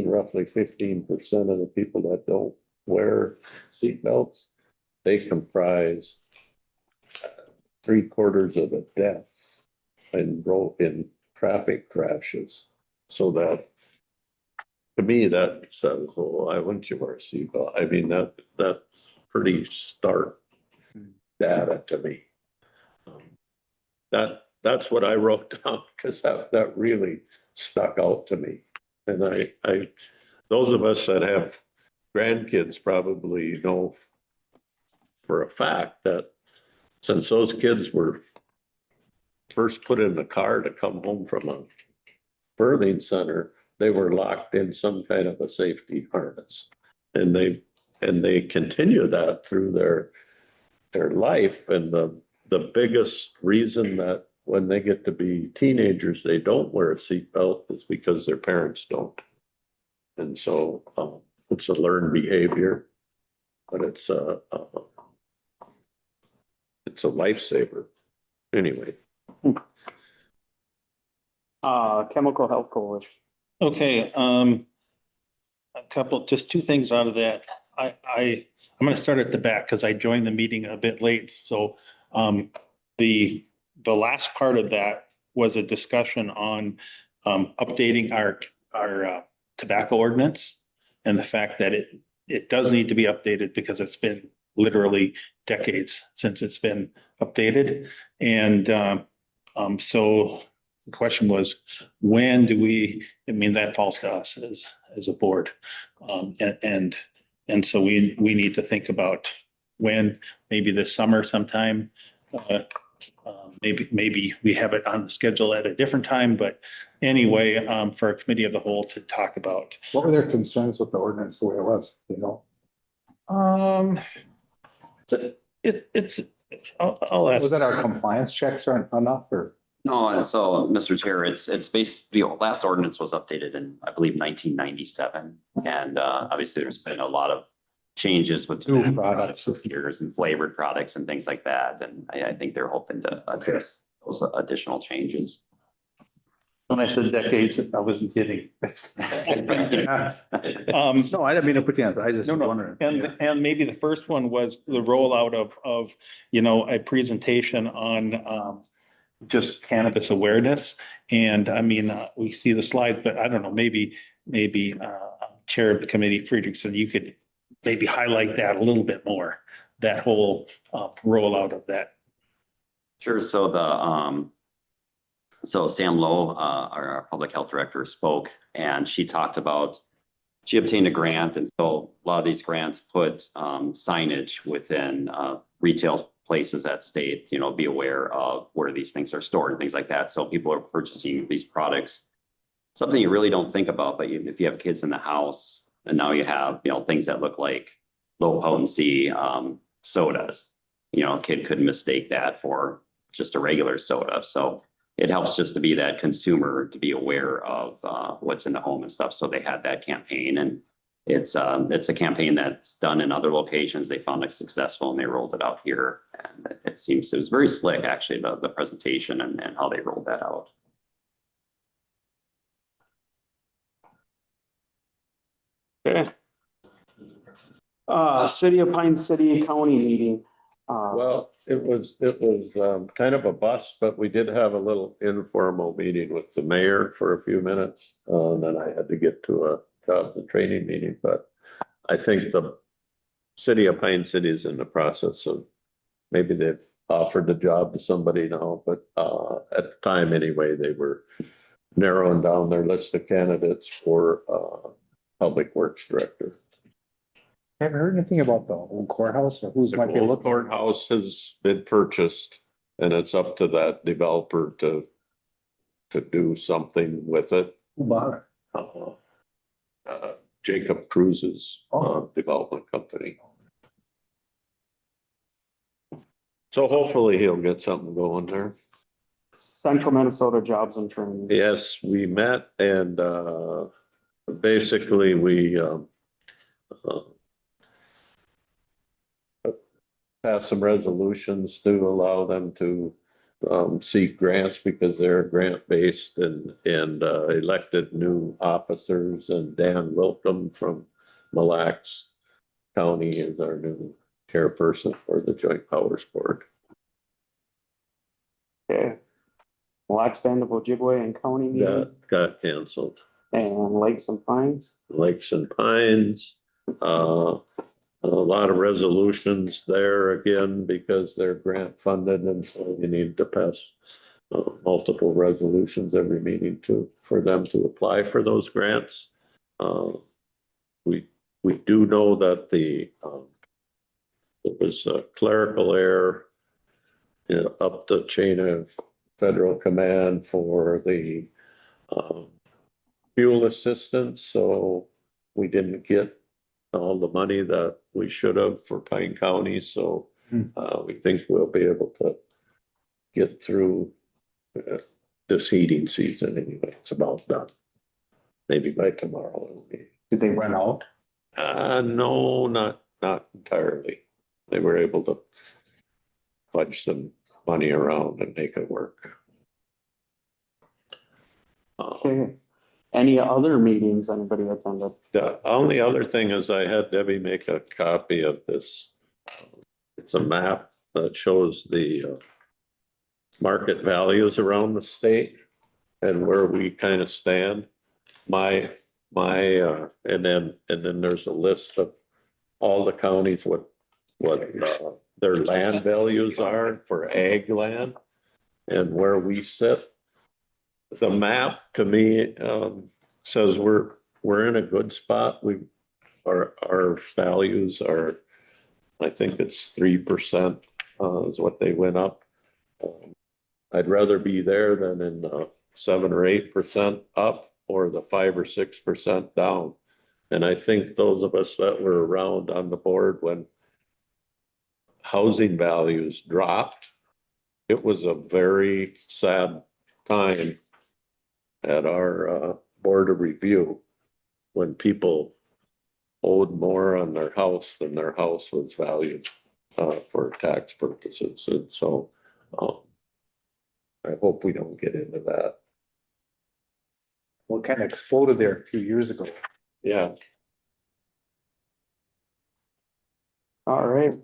roughly 15% of the people that don't wear seatbelts, they comprise 3/4 of the deaths in traffic crashes. So that, to me, that says, well, why wouldn't you wear a seatbelt? I mean, that's pretty stark data to me. That's what I wrote down, because that really stuck out to me. And I those of us that have grandkids probably know for a fact that since those kids were first put in the car to come home from a birthing center, they were locked in some kind of a safety harness. And they continue that through their life. And the biggest reason that when they get to be teenagers, they don't wear a seatbelt is because their parents don't. And so it's a learned behavior, but it's a lifesaver. Anyway. Chemical Health Coalition. Okay, just two things out of that. I'm gonna start at the back because I joined the meeting a bit late. So the last part of that was a discussion on updating our tobacco ordinance and the fact that it does need to be updated because it's been literally decades since it's been updated. And so the question was, when do that falls to us as a board. And so we need to think about when, maybe this summer sometime. Maybe we have it on the schedule at a different time, but anyway, for a committee of the whole to talk about. What were their concerns with the ordinance the way it was, I'll ask. Was that our compliance checks aren't enough, or? No, and so, Mr. Chair, it's based, the last ordinance was updated in, I believe, 1997. And obviously there's been a lot of changes with New tobacco products. products, years and flavored products and things like that. And I think they're hoping to address those additional changes. When I said decades, I wasn't kidding. No, I didn't mean to put you on, I just No, was no, wondering. and maybe the first one was the rollout of a presentation on just cannabis awareness. And I mean, we see the slide, but I don't know, maybe Chair of the committee, Friedrichsen, you could maybe highlight that a little bit more, that whole rollout of that. Sure. So Sam Lowe, our public health director, spoke, and she talked about, she obtained a grant. And so a lot of these grants put signage within retail places that state, be aware of where these things are stored and things like that. So people are purchasing these products, something you really don't think about, but if you have kids in the house and now you have, things that look like low potency sodas, a kid could mistake that for just a regular soda. So it helps just to be that consumer to be aware of what's in the home and stuff. So they had that campaign, and it's a campaign that's done in other locations. They found it successful and they rolled it out here. And it was very slick, actually, the presentation and how they rolled that out. Okay. City of Pine City County meeting. Well, it was kind of a bust, but we did have a little informal meeting with the mayor for a few minutes. Then I had to get to a jobs and training meeting, but I think the city of Pine City is in the process of, maybe they've offered the job to somebody now, but at the time anyway, they were narrowing down their list of candidates for Public Works Director. Haven't heard anything about the old courthouse or who's might be The looking. courthouse has been purchased, and it's up to that developer to do something with it. Who bought it? Jacob Cruz's development company. So hopefully he'll get something going there. Central Minnesota Jobs and Training. Yes, we met, and basically we passed some resolutions to allow them to seek grants, because they're grant-based, and elected new officers, and Dan Wilkham from Mille Lacs County is our new chairperson for the Joint Powers Board. Okay. Mille Lacs Band of Ojibwe and County meeting. That got canceled. And Lakes and Pines. Lakes and Pines, a lot of resolutions there again, because they're grant funded, and so you need to pass multiple resolutions every meeting for them to apply for those grants. We do know that it was a clerical error up the chain of federal command for the fuel assistance, so we didn't get all the money that we should have for Pine County. So we think we'll be able to get through this heating season anyway. It's about done. Maybe by tomorrow it'll be. Did they run out? No, not entirely. They were able to fudge some money around and make it work. Okay. Any other meetings anybody attended? The only other thing is I had Debbie make a copy of this. It's a map that shows the market values around the state and where we kind of stand. And then there's a list of all the counties, what their land values are for ag land and where we sit. The map to me says we're in a good spot. Our values are, I think it's 3% is what they went up. I'd rather be there than in 7 or 8% up, or the 5 or 6% down. And I think those of us that were around on the board when housing values dropped, it was a very sad time at our board of review when people owed more on their house than their house was valued for tax purposes. And so I hope we don't get into that. Well, kind of exploded there a few years ago. Yeah. All right.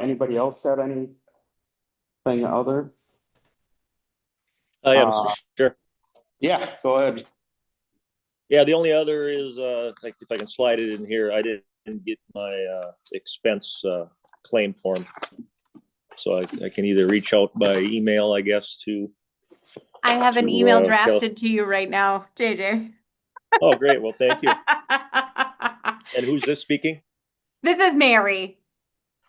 Anybody else have anything other? Yeah, sure. Yeah, go ahead. Yeah, the only other is, like, if I can slide it in here, I didn't get my expense claim form. So I can either reach out by email, I guess, to. I have an to, email Kel- drafted to you right now, JJ. Oh, great. Well, thank you. And who's this speaking? This is Mary.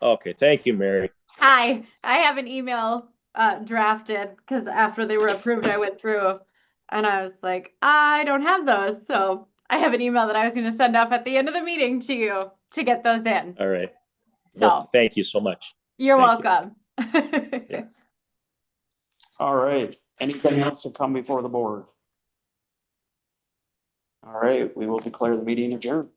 Okay, thank you, Mary. Hi, I have an email drafted because after they were approved, I went through and I was like, I don't have those. So I have an email that I was going to send off at the end of the meeting to you to get those in. All right. Well, So thank you so much. you're Thank you. welcome. All right, anything else to come before the board? All right, we will declare the meeting adjourned.